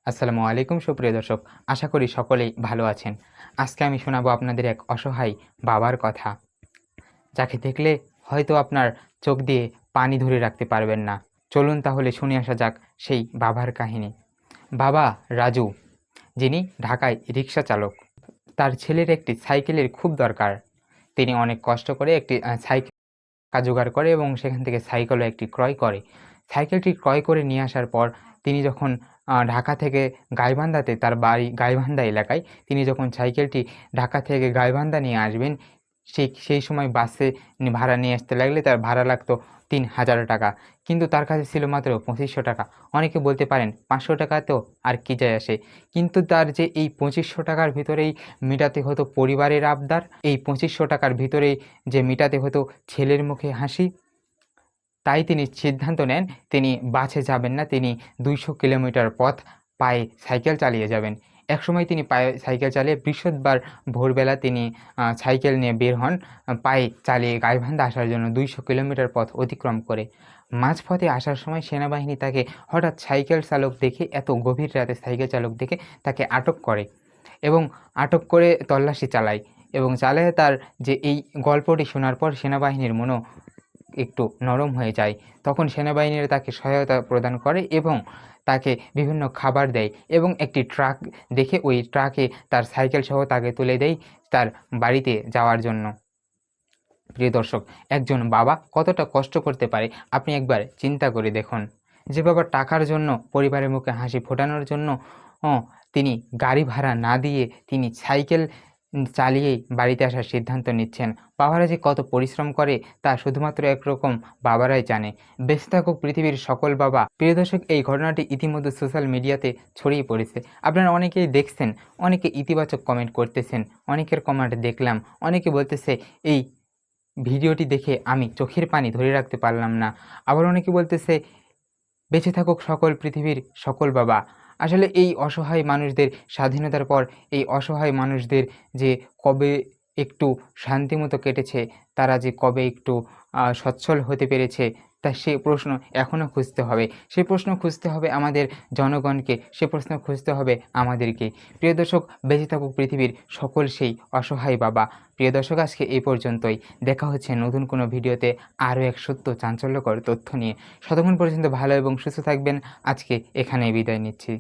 আসসালামু আলাইকুম সুপ্রিয় দর্শক, আশা করি সকলেই ভালো আছেন। আজকে আমি শোনাবো আপনাদের এক অসহায় বাবার কথা, যাকে দেখলে হয়তো আপনার চোখ দিয়ে পানি ধরে রাখতে পারবেন না। চলুন তাহলে শুনে আসা যাক সেই বাবার কাহিনী। বাবা রাজু, যিনি ঢাকায় রিক্সা চালক, তার ছেলের একটি সাইকেলের খুব দরকার। তিনি অনেক কষ্ট করে একটি সাইকেল জোগাড় করে এবং সেখান থেকে সাইকেলও একটি ক্রয় করে। সাইকেলটি ক্রয় করে নিয়ে আসার পর তিনি যখন ঢাকা থেকে গাইবান্ধাতে, তার বাড়ি গাইবান্ধা এলাকায়, তিনি যখন সাইকেলটি ঢাকা থেকে গাইবান্ধা নিয়ে আসবেন, সেই সময় বাসে ভাড়া নিয়ে আসতে লাগলে তার ভাড়া লাগতো ৩,০০০ টাকা। কিন্তু তার কাছে ছিল মাত্র ২৫০০ টাকা। অনেকে বলতে পারেন ৫০০ টাকাতেও আর কী যায় আসে, কিন্তু তার যে এই ২৫০০ টাকার ভিতরেই মেটাতে হতো পরিবারের আবদার, এই ২৫০০ টাকার ভিতরেই যে মেটাতে হতো ছেলের মুখে হাসি, তাই তিনি সিদ্ধান্ত নেন তিনি বাসে যাবেন না, তিনি ২০০ কিলোমিটার পথ পায়ে সাইকেল চালিয়ে যাবেন। একসময় তিনি পায়ে সাইকেল চালিয়ে বৃহস্পতিবার ভোরবেলা তিনি সাইকেল নিয়ে বের হন, পায়ে চালিয়ে গাইবান্ধা আসার জন্য ২০০ কিলোমিটার পথ অতিক্রম করে। মাঝপথে আসার সময় সেনাবাহিনী তাকে হঠাৎ সাইকেল চালক দেখে, এত গভীর রাতে সাইকেল চালক দেখে তাকে আটক করে এবং আটক করে তল্লাশি চালায় এবং চালায়। তার যে এই গল্পটি শোনার পর সেনাবাহিনীর মনও একটু নরম হয়ে যায়। তখন সেনাবাহিনীরা তাকে সহায়তা প্রদান করে এবং তাকে বিভিন্ন খাবার দেয় এবং একটি ট্রাক দেখে ওই ট্রাকে তার সাইকেল সহ তাকে তুলে দেয় তার বাড়িতে যাওয়ার জন্য। প্রিয় দর্শক, একজন বাবা কতটা কষ্ট করতে পারে আপনি একবার চিন্তা করে দেখুন। যে বাবা টাকার জন্য, পরিবারের মুখে হাসি ফোটানোর জন্য তিনি গাড়ি ভাড়া না দিয়ে তিনি সাইকেল চালিয়েই বাড়িতে আসার সিদ্ধান্ত নিচ্ছেন। বাবারা যে কত পরিশ্রম করে তা শুধুমাত্র একরকম বাবারাই জানে। বেঁচে থাকুক পৃথিবীর সকল বাবা। প্রিয় দর্শক, এই ঘটনাটি ইতিমধ্যে সোশ্যাল মিডিয়াতে ছড়িয়ে পড়েছে। আপনারা অনেকেই দেখছেন, অনেকে ইতিবাচক কমেন্ট করতেছেন, অনেকের কমেন্ট দেখলাম, অনেকে বলতেছে এই ভিডিওটি দেখে আমি চোখের পানি ধরে রাখতে পারলাম না। আবার অনেকে বলতেছে বেঁচে থাকুক সকল পৃথিবীর সকল বাবা। আসলে এই অসহায় মানুষদের, স্বাধীনতার পর এই অসহায় মানুষদের যে কবে একটু শান্তিমতো কেটেছে, তারা যে কবে একটু সচ্ছল হতে পেরেছে, তা সে প্রশ্ন এখনও খুঁজতে হবে। সে প্রশ্ন খুঁজতে হবে আমাদের জনগণকে, সে প্রশ্ন খুঁজতে হবে আমাদেরকে। প্রিয় দর্শক, বেঁচে থাকুক পৃথিবীর সকল সেই অসহায় বাবা। প্রিয় দর্শক, আজকে এই পর্যন্তই। দেখা হচ্ছে নতুন কোনো ভিডিওতে আরও এক সত্য চাঞ্চল্যকর তথ্য নিয়ে। ততক্ষণ পর্যন্ত ভালো এবং সুস্থ থাকবেন। আজকে এখানেই বিদায় নিচ্ছি।